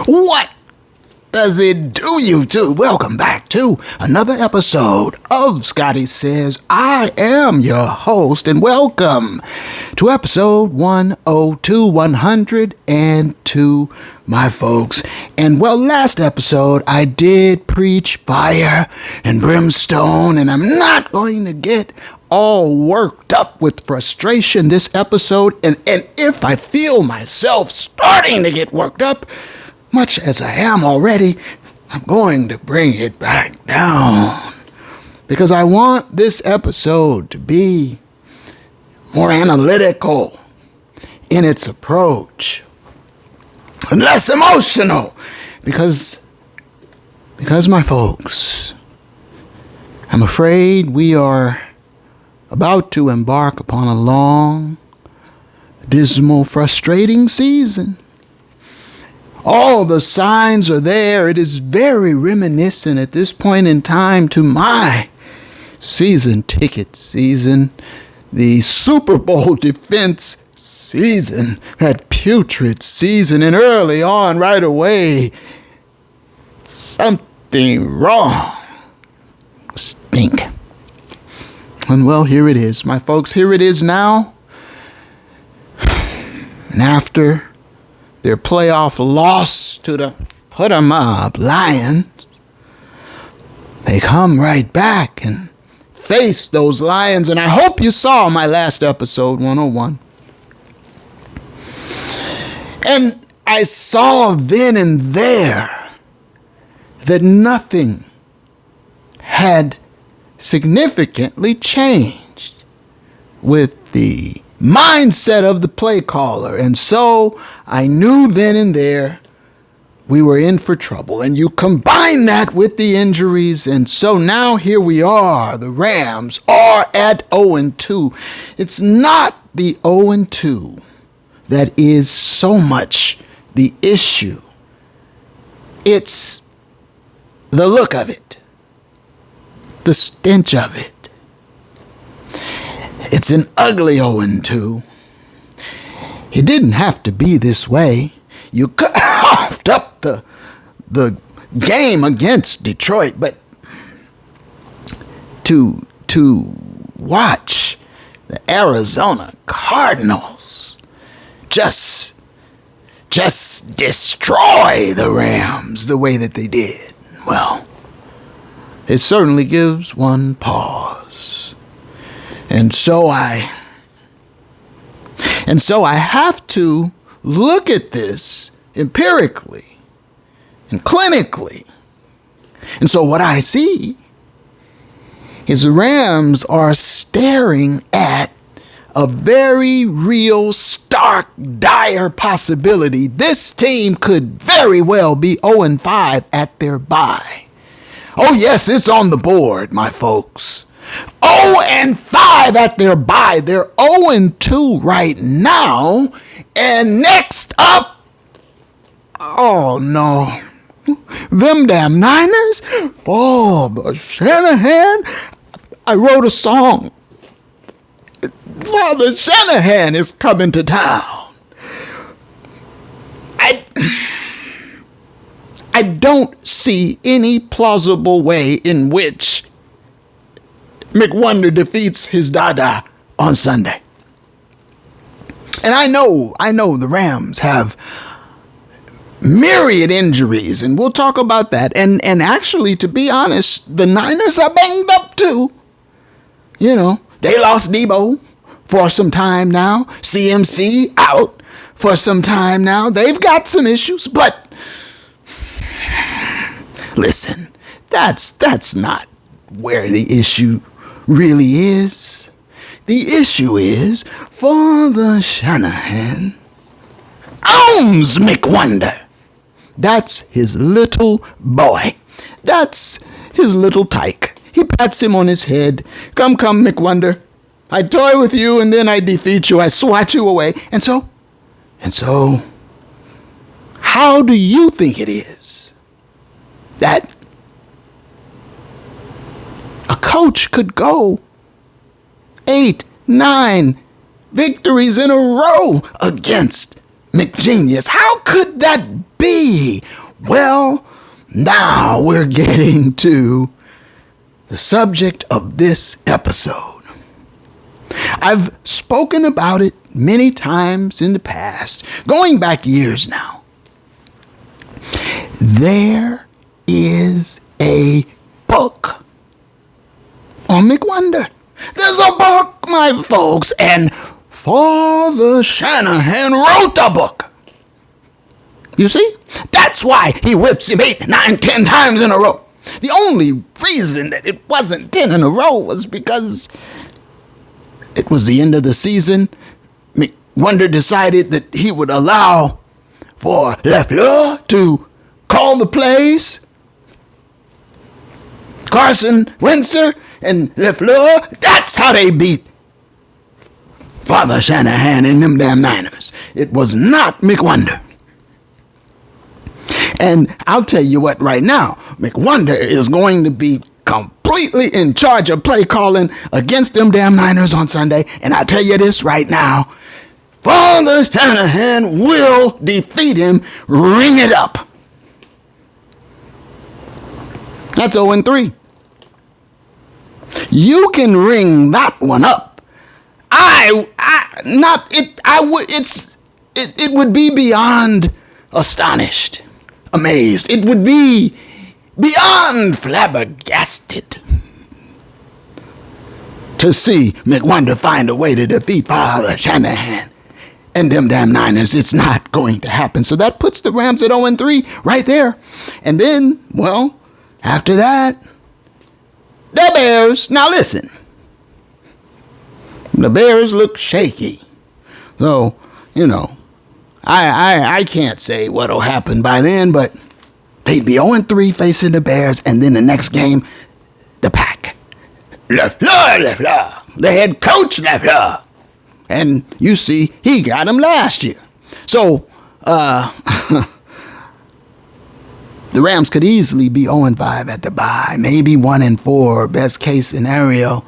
What does it do, you two? Welcome back to another episode of Scotty Says. I am your host, and welcome to episode 102, my folks. And well, last episode I did preach fire and brimstone, and I'm not going to get all worked up with frustration this episode. And if I feel myself starting to get worked up, much as I am already, I'm going to bring it back down, because I want this episode to be more analytical in its approach and less emotional, because my folks, I'm afraid we are about to embark upon a long, dismal, frustrating season. All the signs are there. It is very reminiscent at this point in time to my season ticket season, the Super Bowl defense season, that putrid season, and early on, right away, something wrong. Stink. And well, here it is, my folks. Here it is now. And after their playoff loss to the put-em-up Lions, they come right back and face those Lions. And I hope you saw my last episode, 101. And I saw then and there that nothing had significantly changed with the mindset of the play caller. And so I knew then and there we were in for trouble. And you combine that with the injuries, and so now here we are. The Rams are at 0-2. It's not the 0-2 that is so much the issue. It's the look of it, the stench of it. It's an ugly 0-2. It didn't have to be this way. You coughed up the game against Detroit, but to watch the Arizona Cardinals just destroy the Rams the way that they did, well, it certainly gives one pause. And so I have to look at this empirically and clinically. And so what I see is the Rams are staring at a very real, stark, dire possibility. This team could very well be 0-5 at their bye. Oh yes, it's on the board, my folks. 0-5 at their bye. They're 0-2 right now. And next up, oh no, them damn Niners. Father Shanahan. I wrote a song. Father Shanahan is coming to town. I don't see any plausible way in which McWonder defeats his dada on Sunday. And I know the Rams have myriad injuries, and we'll talk about that. And actually, to be honest, the Niners are banged up too. You know, they lost Debo for some time now. CMC out for some time now. They've got some issues, but listen, that's not where the issue really is. The issue is Father Shanahan owns McWonder. That's his little boy. That's his little tyke. He pats him on his head. Come, McWonder. I toy with you, and then I defeat you. I swat you away. And so, how do you think it is that a coach could go 8, 9 victories in a row against McGenius? How could that be? Well, now we're getting to the subject of this episode. I've spoken about it many times in the past, going back years now. There is a book on McWonder. There's a book, my folks, and Father Shanahan wrote the book. You see? That's why he whips him 8, 9, 10 times in a row. The only reason that it wasn't 10 in a row was because it was the end of the season. McWonder decided that he would allow for LeFleur to call the plays. Carson Wentz and LeFleur, that's how they beat Father Shanahan and them damn Niners. It was not McWonder. And I'll tell you what right now, McWonder is going to be completely in charge of play calling against them damn Niners on Sunday. And I'll tell you this right now, Father Shanahan will defeat him. Ring it up. That's 0-3. You can ring that one up. It would be beyond astonished, amazed. It would be beyond flabbergasted to see McWonder find a way to defeat Father Shanahan and them damn Niners. It's not going to happen. So that puts the Rams at 0-3 right there. And then, well, after that, the Bears. Now listen, the Bears look shaky. So, you know, I can't say what'll happen by then, but they'd be 0-3 facing the Bears, and then the next game, the Pack. LeFleur, the head coach LeFleur. And you see, he got him last year. So, the Rams could easily be 0-5 at the bye, maybe 1-4, best case scenario.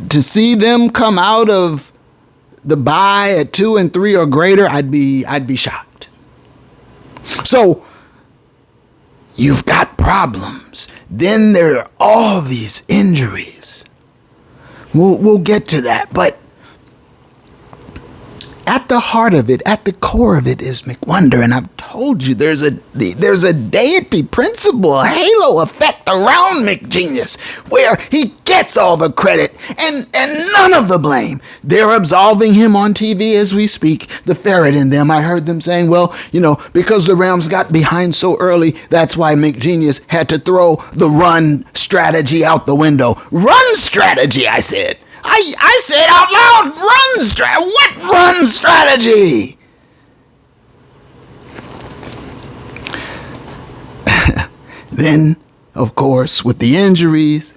To see them come out of the bye at 2-3 or greater, I'd be shocked. So you've got problems. Then there are all these injuries. We'll get to that, but at the heart of it, at the core of it is McWonder, and I've told you there's a deity principle, a halo effect around McGenius, where he gets all the credit and none of the blame. They're absolving him on TV as we speak. The ferret in them, I heard them saying, well, you know, because the Rams got behind so early, that's why McGenius had to throw the run strategy out the window. Run strategy, I said. I said out loud, what run strategy? Then, of course, with the injuries,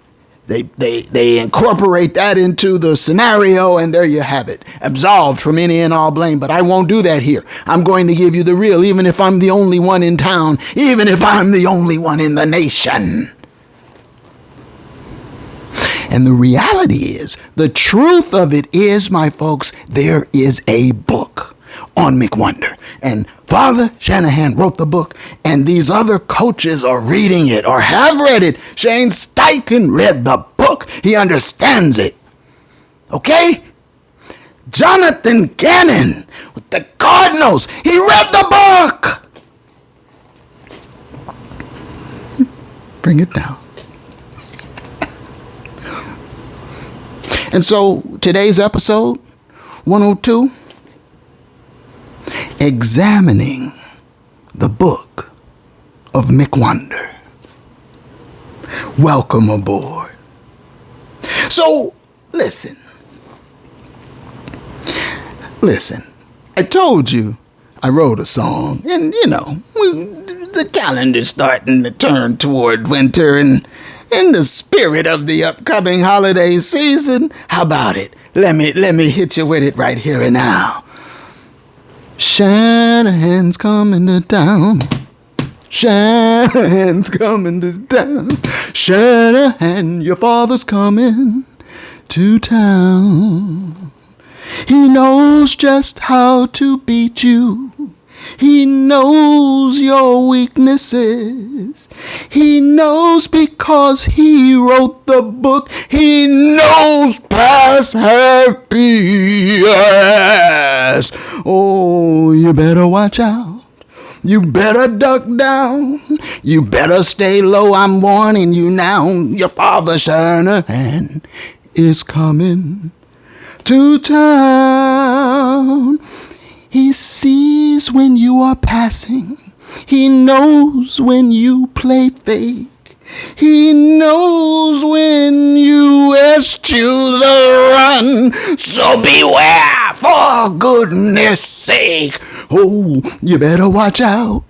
they incorporate that into the scenario, and there you have it. Absolved from any and all blame, but I won't do that here. I'm going to give you the real, even if I'm the only one in town, even if I'm the only one in the nation. And the reality is, the truth of it is, my folks, there is a book on McWonder. And Father Shanahan wrote the book, and these other coaches are reading it or have read it. Shane Steichen read the book. He understands it. Okay? Jonathan Gannon with the Cardinals, he read the book. Bring it down. And so today's episode, 102, examining the book of McWonder. Welcome aboard. So listen, I told you I wrote a song, and you know, the calendar's starting to turn toward winter, and in the spirit of the upcoming holiday season, how about it? Let me hit you with it right here and now. Shanahan's coming to town. Shanahan's coming to town. Shanahan, your father's coming to town. He knows just how to beat you. He knows your weaknesses. He knows because he wrote the book. He knows past happiness. Oh, you better watch out. You better duck down. You better stay low. I'm warning you now. Your father Shanahan is coming to town. He sees when you are passing. He knows when you play fake. He knows when you eschew the run. So beware, for goodness sake. Oh, you better watch out.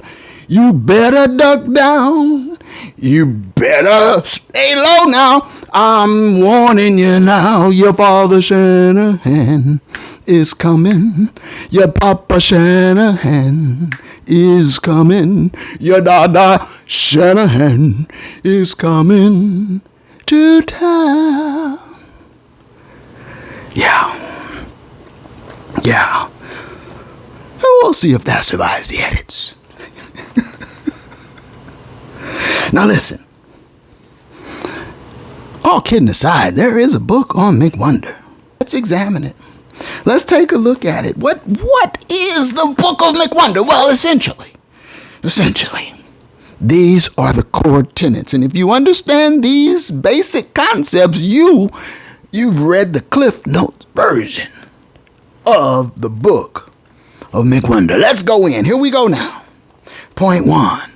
You better duck down. You better stay low now. I'm warning you now. Your father Shanahan is coming. Your papa Shanahan is coming. Your dada Shanahan is coming to town. Yeah. We'll see if that survives the edits. Now listen. All kidding aside, there is a book on McWonder. Let's examine it. Let's take a look at it. What is the book of McWonder? Well, essentially, these are the core tenets. And if you understand these basic concepts, you've read the Cliff Notes version of the book of McWonder. Let's go in. Here we go now. Point 1.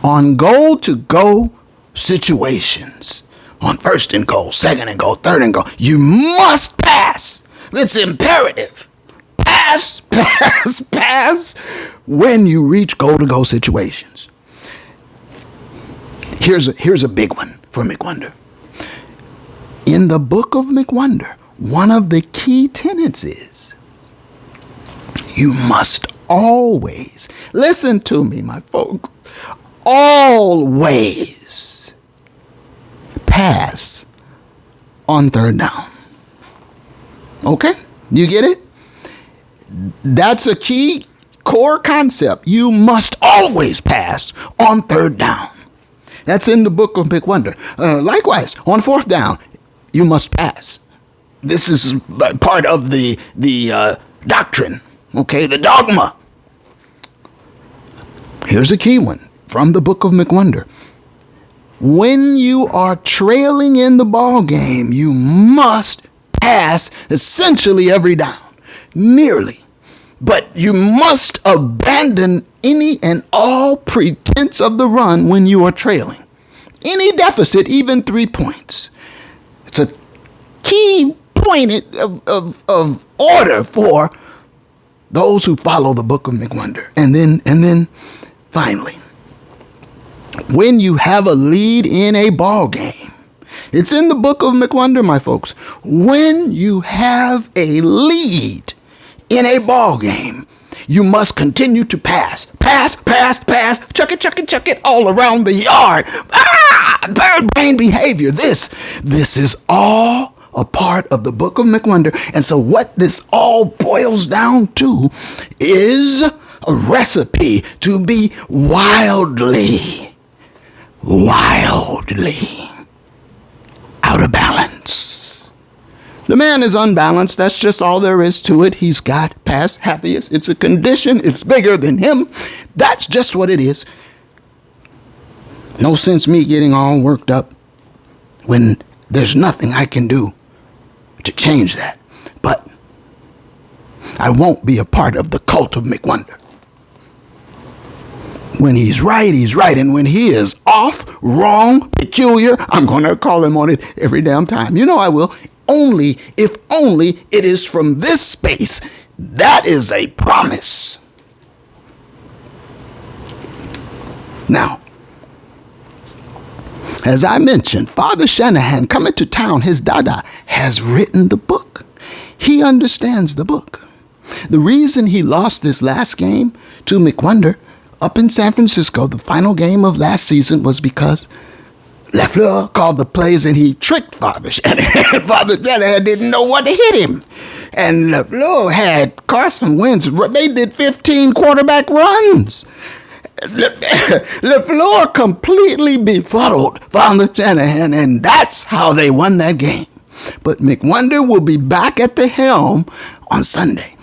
On goal-to-go situations, on first and goal, second and goal, third and goal, you must pass. It's imperative. Pass when you reach goal-to-go situations. Here's a big one for McWonder. In the book of McWonder, one of the key tenets is you must always, listen to me, my folks, always pass on third down. Okay? You get it? That's a key core concept. You must always pass on third down. That's in the book of McWonder. Likewise, on fourth down, you must pass. This is part of the doctrine, okay, the dogma. Here's a key one from the book of McWonder. When you are trailing in the ball game, you must pass essentially every down, nearly. But you must abandon any and all pretense of the run when you are trailing. Any deficit, even 3 points. It's a key point of order for those who follow the book of McWonder. And then finally, when you have a lead in a ball game, it's in the book of McWonder, my folks. When you have a lead in a ball game, you must continue to pass, chuck it all around the yard. Bird brain behavior. This is all a part of the book of McWonder. And so what this all boils down to is a recipe to be wildly out of balance. The man is unbalanced. That's just all there is to it. He's got past happiness. It's a condition. It's bigger than him. That's just what it is. No sense me getting all worked up when there's nothing I can do to change that. But I won't be a part of the cult of McWonder. When he's right, he's right. And when he is off, wrong, peculiar, I'm going to call him on it every damn time. You know I will. If only it is from this space. That is a promise. Now, as I mentioned, Father Shanahan coming to town, his dada, has written the book. He understands the book. The reason he lost this last game to McWonder up in San Francisco, the final game of last season, was because LaFleur called the plays and he tricked Father Shanahan. Father Shanahan didn't know what to hit him. And LaFleur had Carson Wentz. They did 15 quarterback runs. LaFleur completely befuddled Father Shanahan, and that's how they won that game. But McWonder will be back at the helm on Sunday.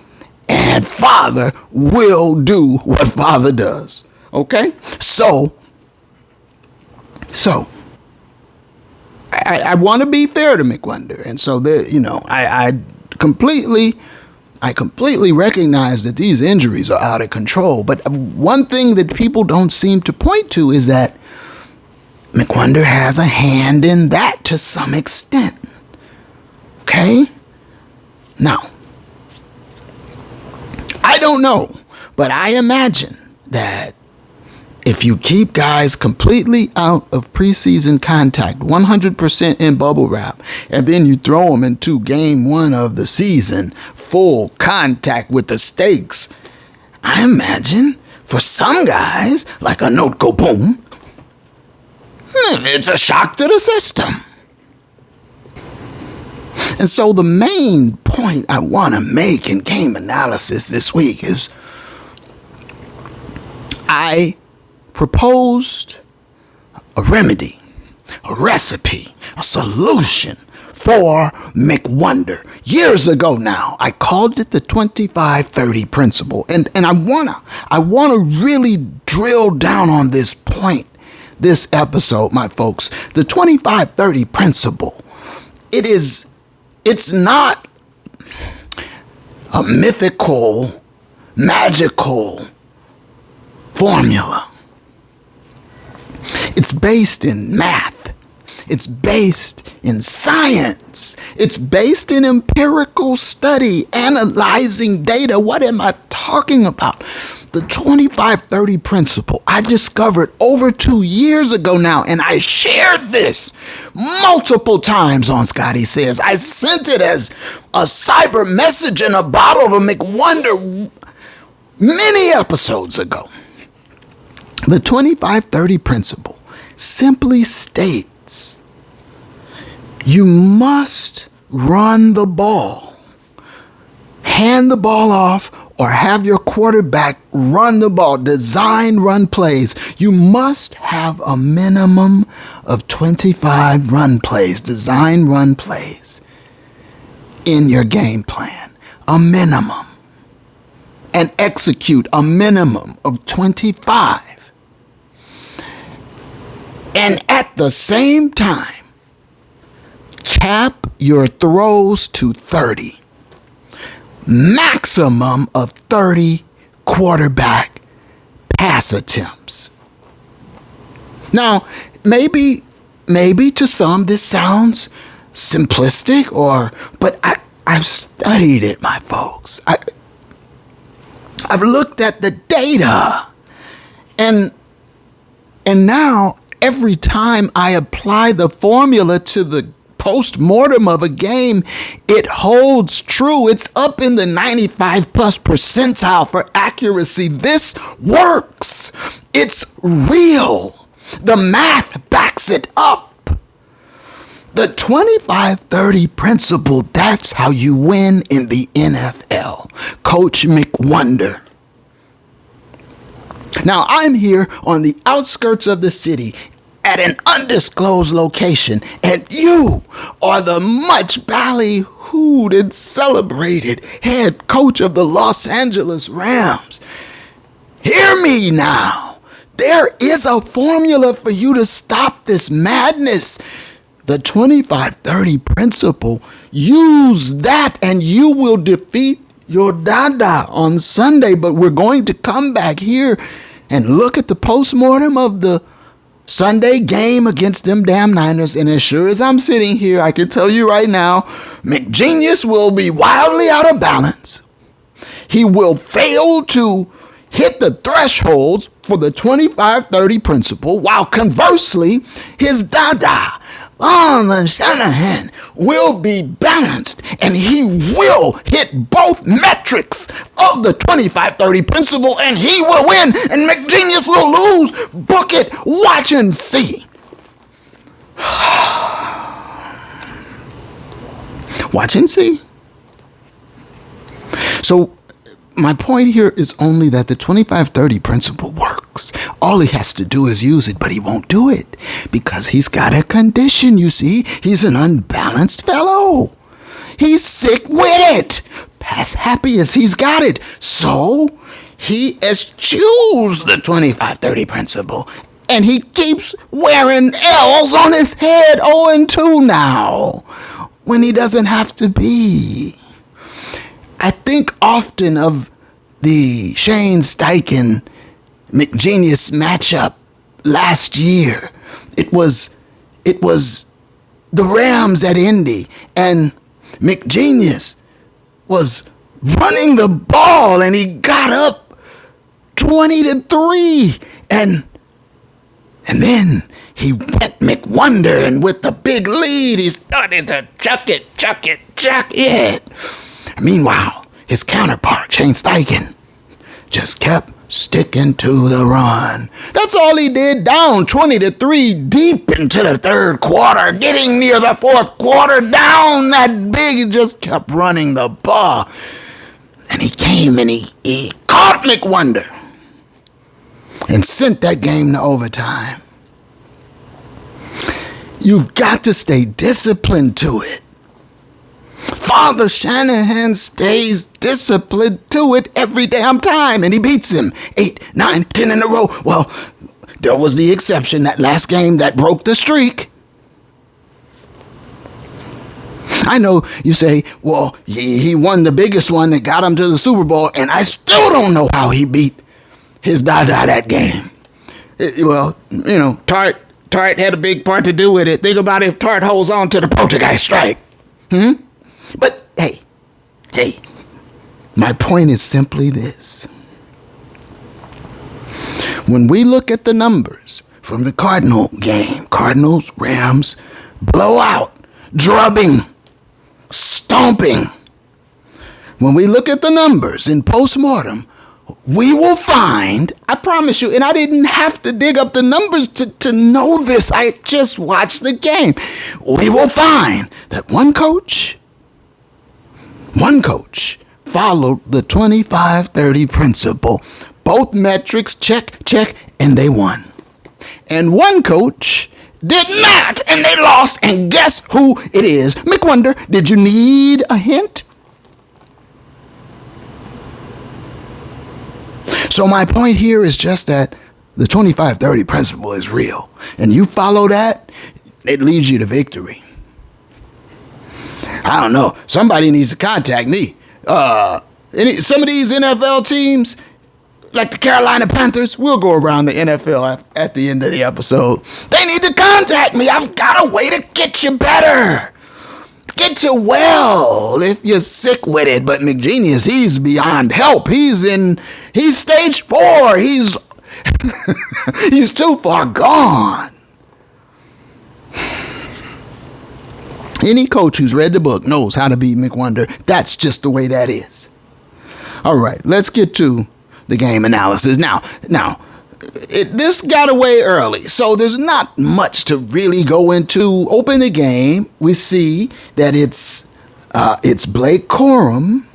And Father will do what Father does. Okay? So I want to be fair to McWonder. And so, I completely recognize that these injuries are out of control. But one thing that people don't seem to point to is that McWonder has a hand in that to some extent. Okay? Now, I don't know, but I imagine that if you keep guys completely out of preseason contact, 100% in bubble wrap, and then you throw them into game 1 of the season, full contact with the stakes, I imagine for some guys, like a note go boom, it's a shock to the system. And so the main point I want to make in game analysis this week is I proposed a remedy, a recipe, a solution for McWonder. Years ago now, I called it the 25-30 principle. And I wanna really drill down on this point this episode, my folks. The 25-30 principle. It's not a mythical, magical formula. It's based in math. It's based in science. It's based in empirical study, analyzing data. What am I talking about? The 25-30 principle I discovered over 2 years ago now, and I shared this multiple times on Scotty Says. I sent it as a cyber message in a bottle of McWonder many episodes ago. The 25-30 principle simply states you must run the ball, hand the ball off, or have your quarterback run the ball, design run plays. You must have a minimum of 25 run plays, design run plays in your game plan. A minimum. And execute a minimum of 25. And at the same time, cap your throws to 30. Maximum of 30 quarterback pass attempts. Now, maybe to some this sounds simplistic, but I've studied it, my folks. I've looked at the data, and now every time I apply the formula to the post-mortem of a game, it holds true. It's up in the 95 plus percentile for accuracy. This works. It's real. The math backs it up. The 25-30 principle, that's how you win in the NFL. Coach McWonder. Now, I'm here on the outskirts of the city at an undisclosed location, and you are the much ballyhooed and celebrated head coach of the Los Angeles Rams. Hear me now. There is a formula for you to stop this madness. The 25-30 principle. Use that and you will defeat your dada on Sunday. But we're going to come back here and look at the postmortem of the Sunday game against them damn Niners, and as sure as I'm sitting here, I can tell you right now, McGenius will be wildly out of balance. He will fail to hit the thresholds for the 25-30 principle, while conversely, his dada, the Shanahan, will be balanced, and he will hit both metrics of the 25-30 principle, and he will win, and McGenius will lose. Book it, watch and see. Watch and see. So my point here is only that the 25-30 principle works. All he has to do is use it, but he won't do it because he's got a condition, you see. He's an unbalanced fellow. He's sick with it. As happy as he's got it. So he eschews the 25-30 principle, and he keeps wearing L's on his head 0-2 now, when he doesn't have to be. I think often of the Shane Steichen McGenius matchup last year. It was the Rams at Indy, and McGenius was running the ball, and he got up 20-3, and then he went McWonder, and with the big lead, he started to chuck it. Meanwhile, his counterpart, Shane Steichen, just kept sticking to the run. That's all he did, down 20-3 deep into the third quarter, getting near the fourth quarter, down that big, he just kept running the ball. And he came and he caught McWonder and sent that game to overtime. You've got to stay disciplined to it. Father Shanahan stays disciplined to it every damn time, and he beats him 8, 9, 10 in a row. Well, there was the exception, that last game that broke the streak. I know you say, well, he won the biggest one that got him to the Super Bowl, and I still don't know how he beat his Dada that game. Tart had a big part to do with it. Think about if Tart holds on to the poltergeist strike. But hey, my point is simply this. When we look at the numbers from the Cardinal game, Cardinals, Rams, blowout, drubbing, stomping. When we look at the numbers in postmortem, we will find, I promise you, and I didn't have to dig up the numbers to know this. I just watched the game. We will find that one coach followed the 25-30 principle. Both metrics, check, and they won. And one coach did not, and they lost. And guess who it is? McWonder, did you need a hint? So my point here is just that the 25-30 principle is real. And you follow that, it leads you to victory. I don't know. Somebody needs to contact me. Some of these NFL teams, like the Carolina Panthers, we'll go around the NFL at the end of the episode. They need to contact me. I've got a way to get you better. Get you well if you're sick with it. But McGenius, he's beyond help. He's stage 4. He's too far gone. Any coach who's read the book knows how to beat McWonder. That's just the way that is. All right, let's get to the game analysis. Now, this got away early, so there's not much to really go into. Open the game, we see that it's Blake Corum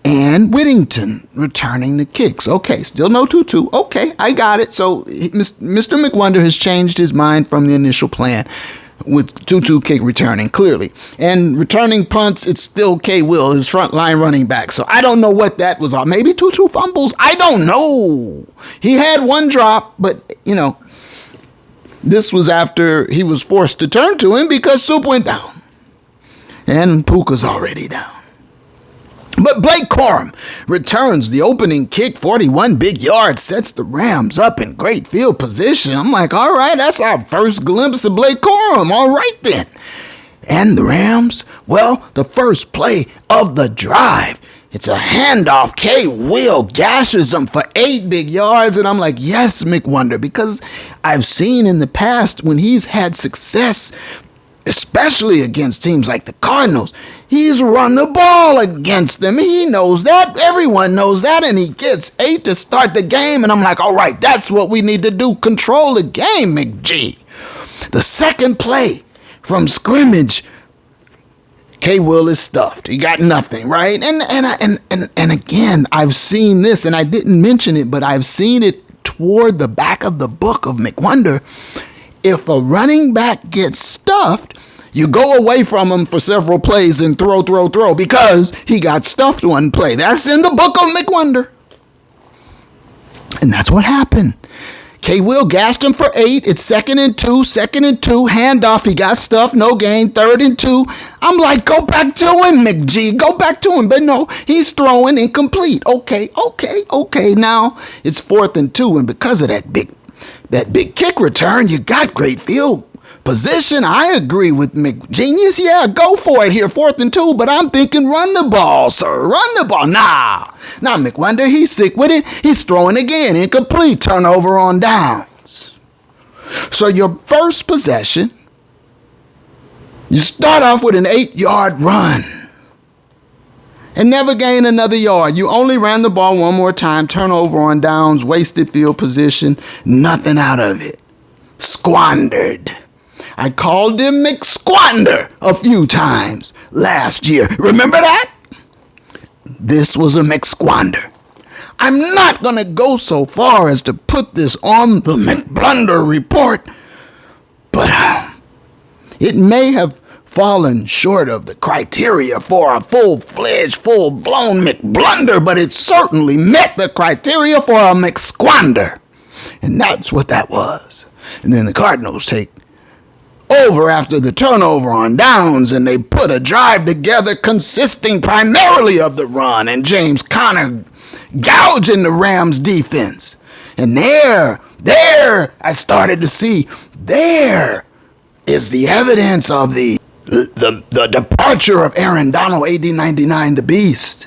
and Whittington returning the kicks. Okay, still no 2-2. Okay, I got it. So Mr. McWonder has changed his mind from the initial plan with 2-2 kick returning, clearly. And returning punts, it's still K. Will, his front line running back. So I don't know what that was all. Maybe 2-2 fumbles. I don't know. He had one drop, but, this was after he was forced to turn to him because Soup went down. And Puka's already down. But Blake Corum returns the opening kick, 41 big yards, sets the Rams up in great field position. I'm like, all right, that's our first glimpse of Blake Corum. All right, then. And the Rams, well, the first play of the drive, it's a handoff. K. Will gashes him for 8 big yards. And I'm like, yes, McWonder, because I've seen in the past when he's had success, especially against teams like the Cardinals, he's run the ball against them. He knows that. Everyone knows that. And he gets 8 to start the game. And I'm like, all right, that's what we need to do. Control the game, McG. The second play from scrimmage, K. Will is stuffed. He got nothing, right? And again, I've seen this, and I didn't mention it, but I've seen it toward the back of the book of McWonder. If a running back gets stuffed, you go away from him for several plays and throw because he got stuffed one play. That's in the book of McWonder. And that's what happened. K. Will gassed him for 8. It's 2nd and 2, handoff. He got stuffed, no gain, 3rd and 2. I'm like, go back to him, McG. Go back to him. But no, he's throwing incomplete. Okay. Now it's 4th and 2. And because of that big kick return, you got great field position. I agree with McGenius. Yeah, go for it here, 4th and 2. But I'm thinking run the ball, sir. Run the ball. Nah, McWonder, he's sick with it. He's throwing again. Incomplete. Turnover on downs. So your first possession, you start off with an 8-yard run and never gain another yard. You only ran the ball one more time. Turnover on downs. Wasted field position. Nothing out of it. Squandered. I called him McSquander a few times last year. Remember that? This was a McSquander. I'm not going to go so far as to put this on the McBlunder report, but it may have fallen short of the criteria for a full-fledged, full-blown McBlunder, but it certainly met the criteria for a McSquander. And that's what that was. And then the Cardinals take over after the turnover on downs, and they put a drive together consisting primarily of the run and James Conner gouging the Rams defense. And there I started to see, there is the evidence of the departure of Aaron Donald, AD 99, the beast.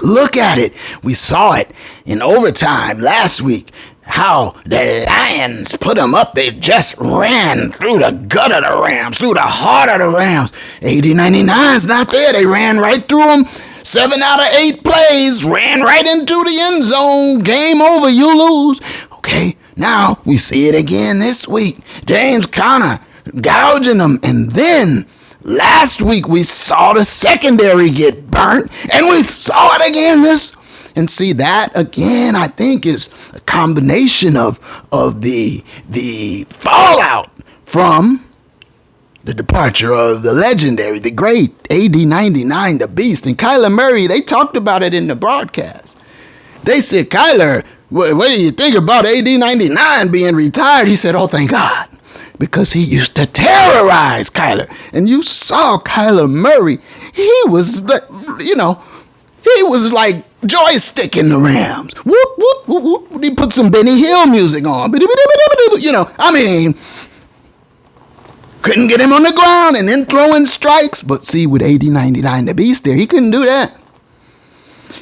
Look at it. We saw it in overtime last week. How the Lions put them up. They just ran through the gut of the Rams, through the heart of the Rams. AD 99's not there. They ran right through them. 7 out of 8 plays. Ran right into the end zone. Game over. You lose. Okay, now we see it again this week. James Conner gouging them. And then last week we saw the secondary get burnt. And we saw it again and see, that again, I think, is a combination of the fallout from the departure of the legendary, the great AD 99, the beast. And Kyler Murray, they talked about it in the broadcast. They said, Kyler, what do you think about AD 99 being retired? He said, oh, thank God, because he used to terrorize Kyler. And you saw Kyler Murray. He was he was like joystick in the Rams. Whoop, whoop, whoop, whoop. He put some Benny Hill music on. Couldn't get him on the ground and then throwing strikes. But see, with AD 99, the beast there, he couldn't do that.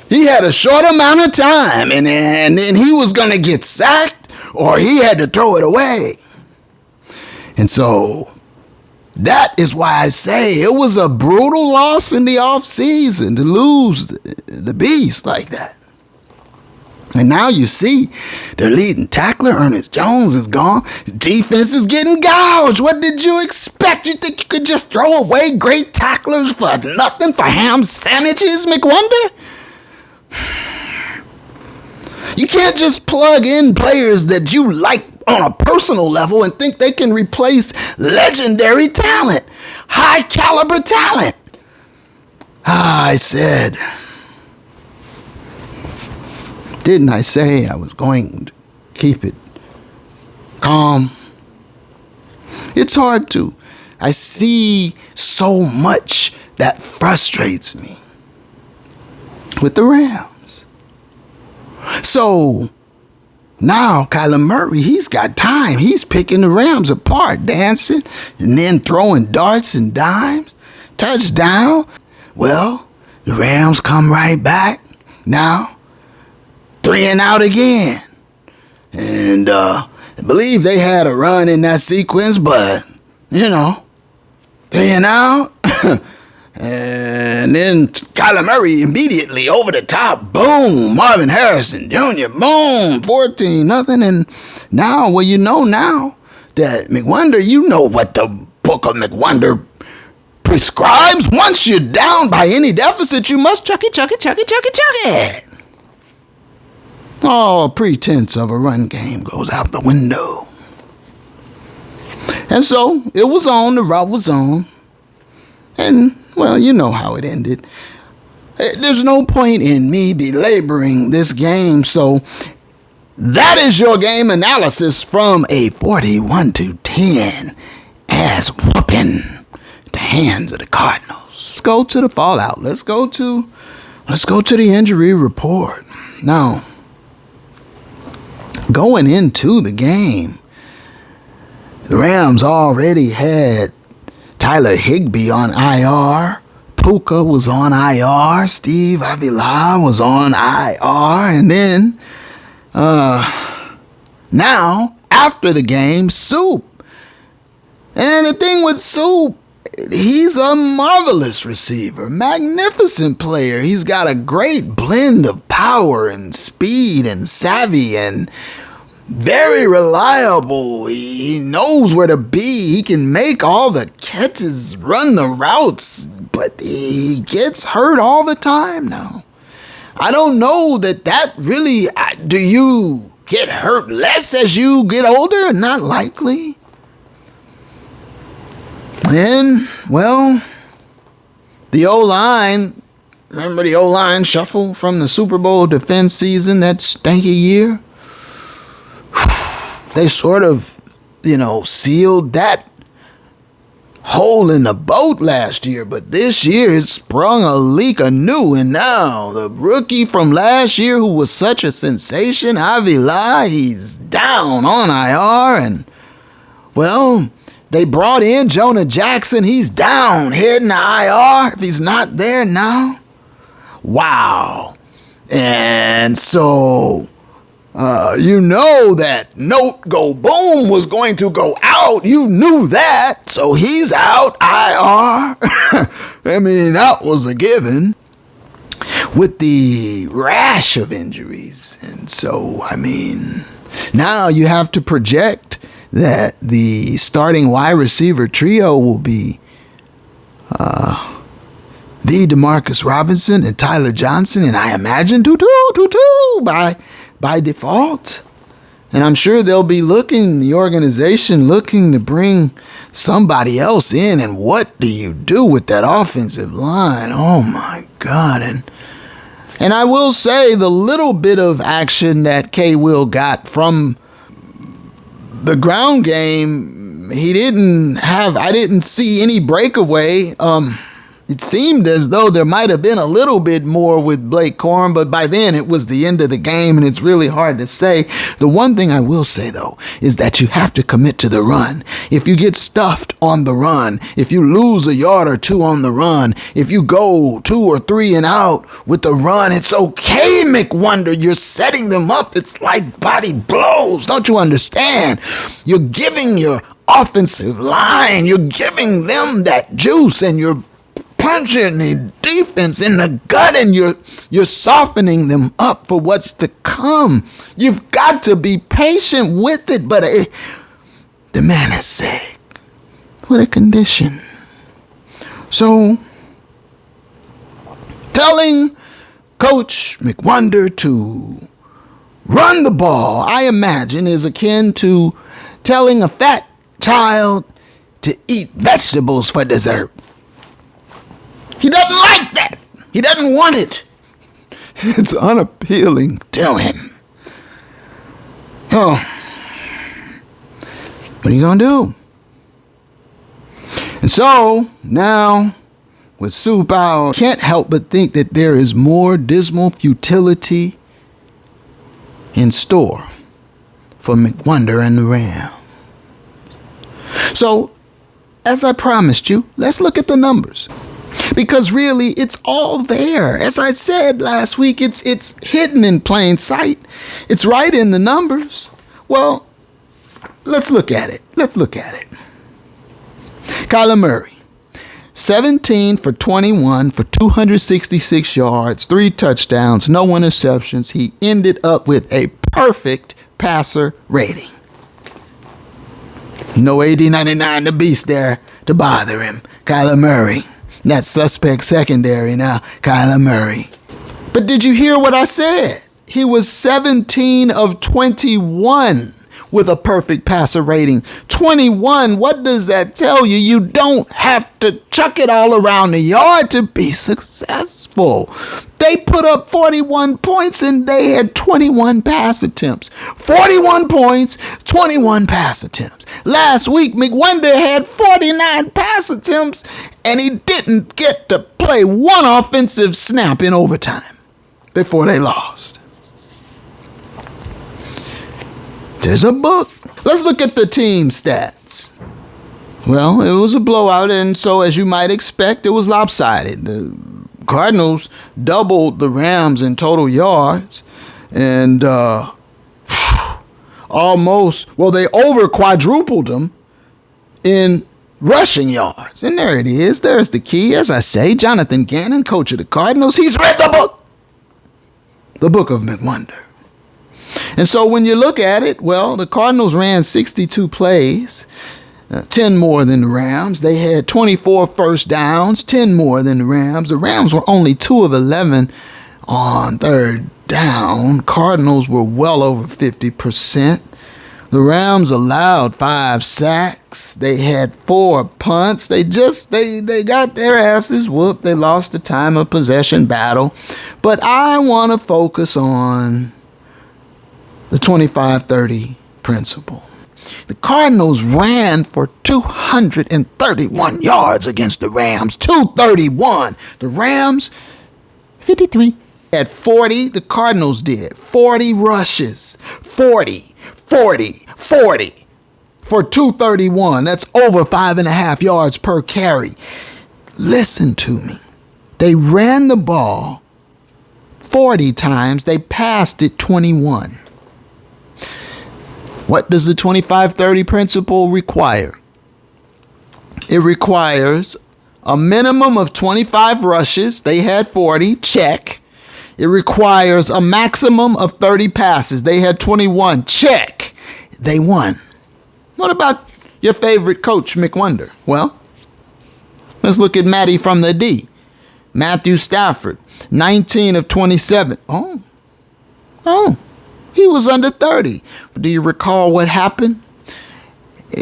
He had a short amount of time, and then he was going to get sacked or he had to throw it away. And so that is why I say it was a brutal loss in the offseason to lose the beast like that. And now you see their leading tackler, Ernest Jones, is gone. Defense is getting gouged. What did you expect? You think you could just throw away great tacklers for nothing, for ham sandwiches, McWonder? You can't just plug in players that you like on a personal level and think they can replace legendary talent, high caliber talent. I said, didn't I say I was going to keep it calm? It's hard to. I see so much that frustrates me with the Rams. So now Kyler Murray, he's got time. He's picking the Rams apart, dancing and then throwing darts and dimes. Touchdown. Well, the Rams come right back. Now 3 and out again. And I believe they had a run in that sequence, but 3 and out. And then Kyler Murray immediately over the top. Boom. Marvin Harrison Jr. Boom. 14-0. And now, now that McWonder, you know what the book of McWonder prescribes once you're down by any deficit, you must chuck it. All pretense of a run game goes out the window. And so it was on, the route was on. And, well, you know how it ended. There's no point in me belaboring this game, so that is your game analysis from a 41-10 ass whooping at the hands of the Cardinals. Let's go to the fallout. Let's go to the injury report. Now, going into the game, the Rams already had Tyler Higbee on IR. Puka was on IR. Steve Avila was on IR. And then, now, after the game, Soup. And the thing with Soup, he's a marvelous receiver, magnificent player. He's got a great blend of power and speed and savvy and very reliable. He knows where to be. He can make all the catches, run the routes, but he gets hurt all the time now. I don't know that really, do you get hurt less as you get older? Not likely. And, well, the O-line, remember the O-line shuffle from the Super Bowl defense season, that stanky year? They sort of, sealed that hole in the boat last year, but this year it sprung a leak anew, and now the rookie from last year who was such a sensation, Avila, he's down on IR, and, well, they brought in Jonah Jackson. He's down, heading to IR if he's not there now. Wow. And so, you know that Note Go Boom was going to go out. You knew that. So he's out, IR. I mean, that was a given with the rash of injuries. And so, I mean, now you have to project that the starting wide receiver trio will be the Demarcus Robinson and Tyler Johnson, and I imagine Tutu by default. And I'm sure they'll be the organization looking to bring somebody else in, and what do you do with that offensive line? Oh my God. And I will say the little bit of action that K-Will got from the ground game, I didn't see any breakaway. It seemed as though there might have been a little bit more with Blake Corum, but by then it was the end of the game, and it's really hard to say. The one thing I will say, though, is that you have to commit to the run. If you get stuffed on the run, if you lose a yard or two on the run, if you go 2 or 3 and out with the run, it's okay, McWonder. You're setting them up. It's like body blows. Don't you understand? You're giving your offensive line, you're giving them that juice, and you're punching the defense in the gut, and you're softening them up for what's to come. You've got to be patient with it, but the man is sick. What a condition. So, telling Coach McWonder to run the ball, I imagine, is akin to telling a fat child to eat vegetables for dessert. He doesn't like that. He doesn't want it. It's unappealing to him. Oh, what are you going to do? And so, now, with Soup out, can't help but think that there is more dismal futility in store for McWonder and the Rams. So, as I promised you, let's look at the numbers. Because really, it's all there. As I said last week, it's hidden in plain sight. It's right in the numbers. Well, let's look at it. Kyler Murray, 17 for 21 for 266 yards, 3 touchdowns, no interceptions. He ended up with a perfect passer rating. No AD99 the beast there to bother him. Kyler Murray. That suspect secondary now, Kyler Murray. But did you hear what I said? He was 17 of 21 with a perfect passer rating. 21, what does that tell you? You don't have to chuck it all around the yard to be successful. They put up 41 points and they had 21 pass attempts. 41 points, 21 pass attempts. Last week, McWonder had 49 pass attempts and he didn't get to play one offensive snap in overtime before they lost. There's a book. Let's look at the team stats. Well, it was a blowout, and so as you might expect, it was lopsided. The Cardinals doubled the Rams in total yards, and they over quadrupled them in rushing yards. And there it is. There's the key. As I say, Jonathan Gannon, coach of the Cardinals, he's read the book of McWonder. And so when you look at it, well, the Cardinals ran 62 plays, 10 more than the Rams. They had 24 first downs, 10 more than the Rams. The Rams were only 2 of 11 on third down. Cardinals were well over 50%. The Rams allowed 5 sacks. They had 4 punts. They got their asses whooped. They lost the time of possession battle. But I want to focus on the 25-30 principle. The Cardinals ran for 231 yards against the Rams. 231. The Rams, 53. Had 40. The Cardinals did. 40 rushes. 40 for 231. That's over 5.5 yards per carry. Listen to me. They ran the ball 40 times. They passed it 21. What does the 25-30 principle require? It requires a minimum of 25 rushes. They had 40. Check. It requires a maximum of 30 passes. They had 21. Check. They won. What about your favorite coach, McWonder? Well, let's look at Matty from the D. Matthew Stafford, 19 of 27. Oh. He was under 30. But do you recall what happened?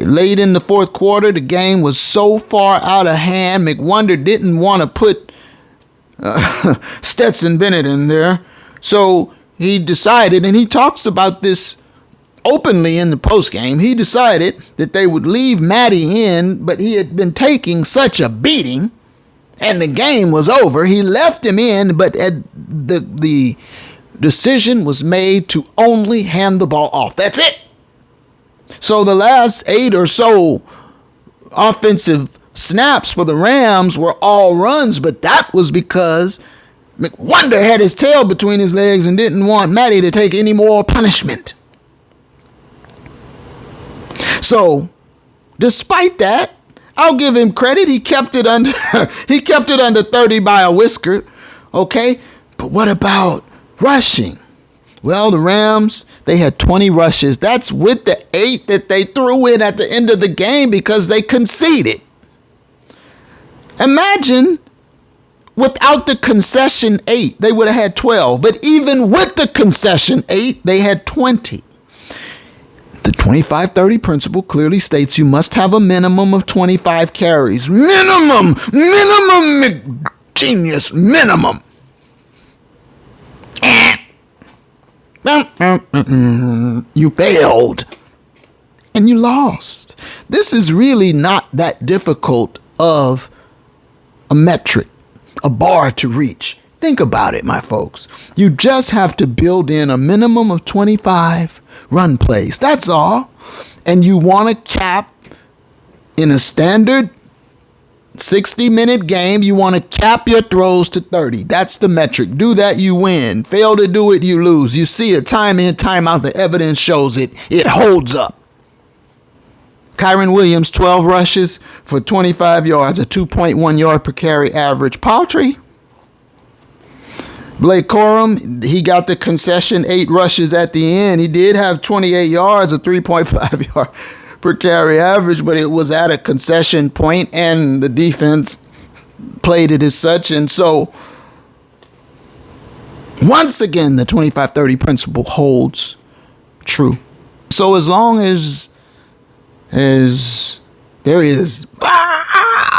Late in the fourth quarter, the game was so far out of hand, McWonder didn't want to put Stetson Bennett in there. So he decided, and he talks about this openly in the postgame, he decided that they would leave Matty in, but he had been taking such a beating, and the game was over. He left him in, but the decision was made to only hand the ball off. That's it. So the last 8 or so offensive snaps for the Rams were all runs, but that was because McWonder had his tail between his legs and didn't want Matty to take any more punishment. So, despite that, I'll give him credit. He kept it under 30 by a whisker. Okay? But what about rushing? Well, the Rams, they had 20 rushes. That's with the 8 that they threw in at the end of the game because they conceded. Imagine without the concession 8, they would have had 12. But even with the concession 8, they had 20. The 25-30 principle clearly states you must have a minimum of 25 carries. Minimum, genius, minimum. You failed and you lost. This is really not that difficult of a metric, a bar to reach. Think about it, my folks. You just have to build in a minimum of 25 run plays. That's all. And you want to cap in a standard 60-minute game, you want to cap your throws to 30. That's the metric. Do that, you win. Fail to do it, you lose. You see it time in, time out. The evidence shows it. It holds up. Kyron Williams, 12 rushes for 25 yards, a 2.1 yard per carry average. Paltry. Blake Corum, he got the concession 8 rushes at the end. He did have 28 yards, a 3.5 yard per carry average, but it was at a concession point, and the defense played it as such. And so, once again, the 25-30 principle holds true. So as long as there is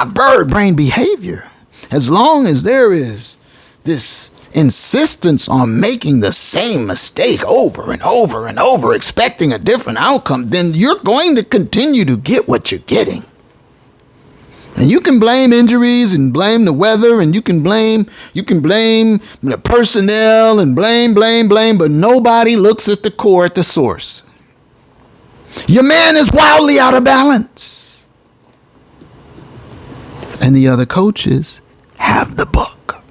bird brain behavior, as long as there is this insistence on making the same mistake over and over and over, expecting a different outcome, then you're going to continue to get what you're getting. And you can blame injuries and blame the weather, and you can blame the personnel and blame, but nobody looks at the core, at the source. Your man is wildly out of balance. And the other coaches have the book.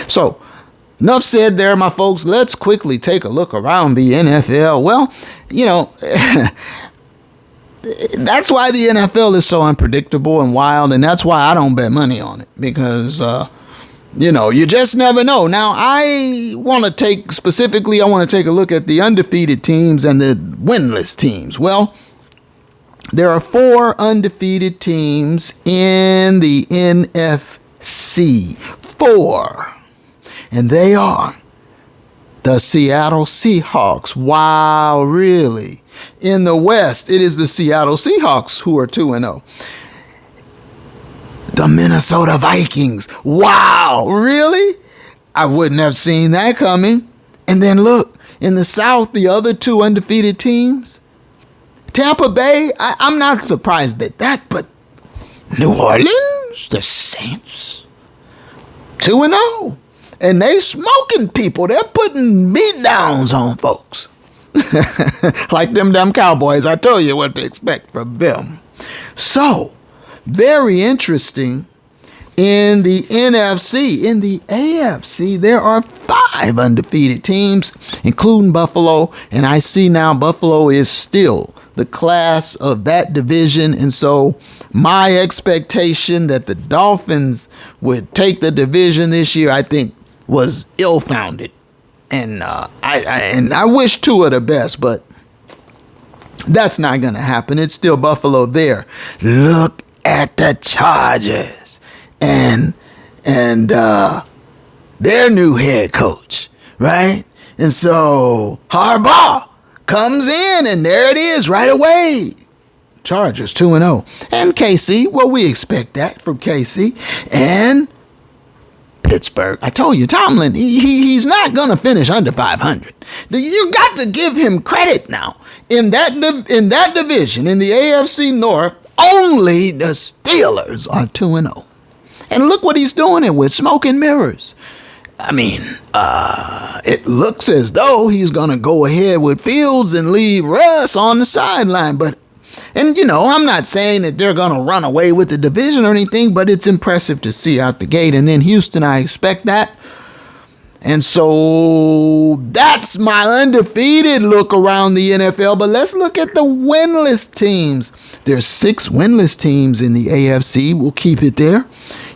So, enough said there, my folks. Let's quickly take a look around the NFL. Well, that's why the NFL is so unpredictable and wild, and that's why I don't bet money on it, because you just never know. Now, I want to take a look at the undefeated teams and the winless teams. Well, there are 4 undefeated teams in the NFC. 4. And they are the Seattle Seahawks. Wow, really? In the West, it is the Seattle Seahawks who are 2-0. The Minnesota Vikings. Wow, really? I wouldn't have seen that coming. And then look, in the South, the other 2 undefeated teams. Tampa Bay, I'm not surprised at that, but New Orleans, the Saints, 2-0. And they smoking people. They're putting beat downs on folks. Like them Cowboys. I told you what to expect from them. So, very interesting. In the NFC, in the AFC, there are 5 undefeated teams, including Buffalo. And I see now Buffalo is still the class of that division. And so my expectation that the Dolphins would take the division this year, I think, was ill-founded. And I wish Tua the best, but that's not going to happen. It's still Buffalo there. Look at the Chargers and their new head coach, right? And so Harbaugh comes in, and there it is right away. Chargers 2-0. And KC, well, we expect that from KC. And Pittsburgh. I told you, Tomlin, he's not going to finish under 500. You got to give him credit now. In that division, in the AFC North, only the Steelers are 2-0. And look what he's doing it with, smoke and mirrors. I mean, it looks as though he's going to go ahead with Fields and leave Russ on the sideline. And I'm not saying that they're going to run away with the division or anything, but it's impressive to see out the gate. And then Houston, I expect that. And so that's my undefeated look around the NFL. But let's look at the winless teams. There's 6 winless teams in the AFC. We'll keep it there.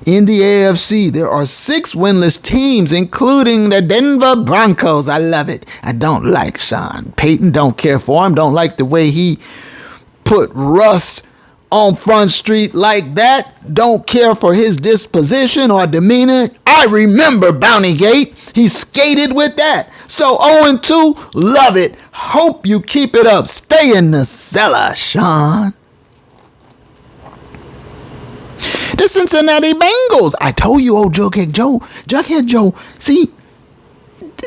In the AFC, there are 6 winless teams, including the Denver Broncos. I love it. I don't like Sean Payton. Don't care for him. Don't like the way he put Russ on Front Street like that. Don't care for his disposition or demeanor. I remember Bountygate. He skated with that. So 0-2, love it. Hope you keep it up. Stay in the cellar, Sean. The Cincinnati Bengals. I told you, Jughead Joe. See,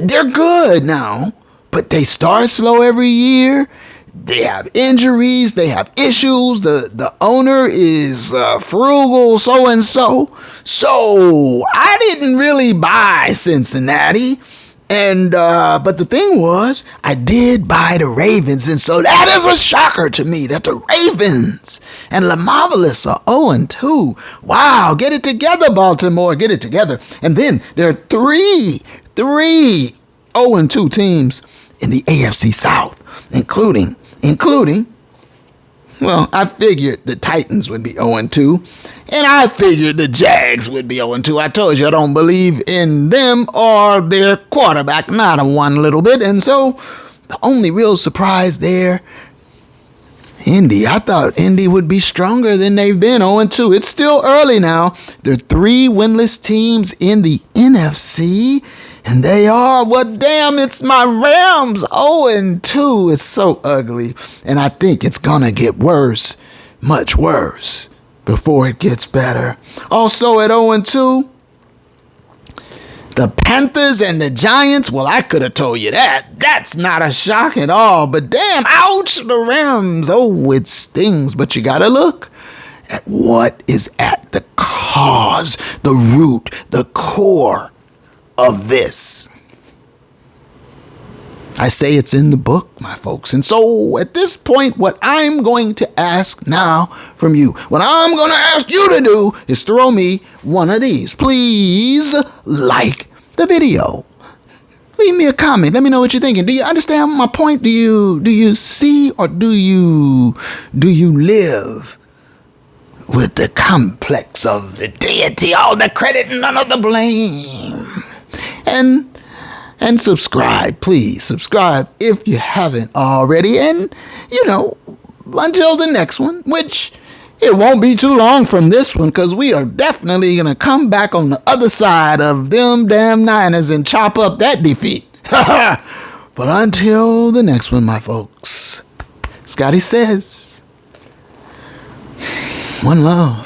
they're good now, but they start slow every year. They have injuries. They have issues. The owner is frugal, so-and-so. So I didn't really buy Cincinnati. And but the thing was, I did buy the Ravens. And so that is a shocker to me that the Ravens and Marvelous are 0-2. Wow, get it together, Baltimore. Get it together. And then there are three 0-2 teams in the AFC South, including, well, I figured the Titans would be 0-2, and I figured the Jags would be 0-2. I told you I don't believe in them or their quarterback, not one little bit. And so the only real surprise there Indy. I thought Indy would be stronger than they've been. 0-2. It's still early now. There are 3 winless teams in the NFC. And they are, well, damn, it's my Rams. 0-2. It's so ugly. And I think it's going to get worse, much worse, before it gets better. Also at 0-2, the Panthers and the Giants, well, I could have told you that. That's not a shock at all. But damn, ouch, the Rams. Oh, it stings. But you got to look at what is at the cause, the root, the core of this. I say it's in the book, my folks. And so at this point, what I'm going to ask now from you, what I'm going to ask you to do is throw me one of these. Please like the video. Leave me a comment. Let me know what you're thinking. Do you understand my point? Do you see, or do you live with the complex of the deity, all the credit and none of the blame? And subscribe, please. Subscribe if you haven't already. And, until the next one, which it won't be too long from this one, because we are definitely going to come back on the other side of them damn Niners and chop up that defeat. But until the next one, my folks, Scotty says, one love.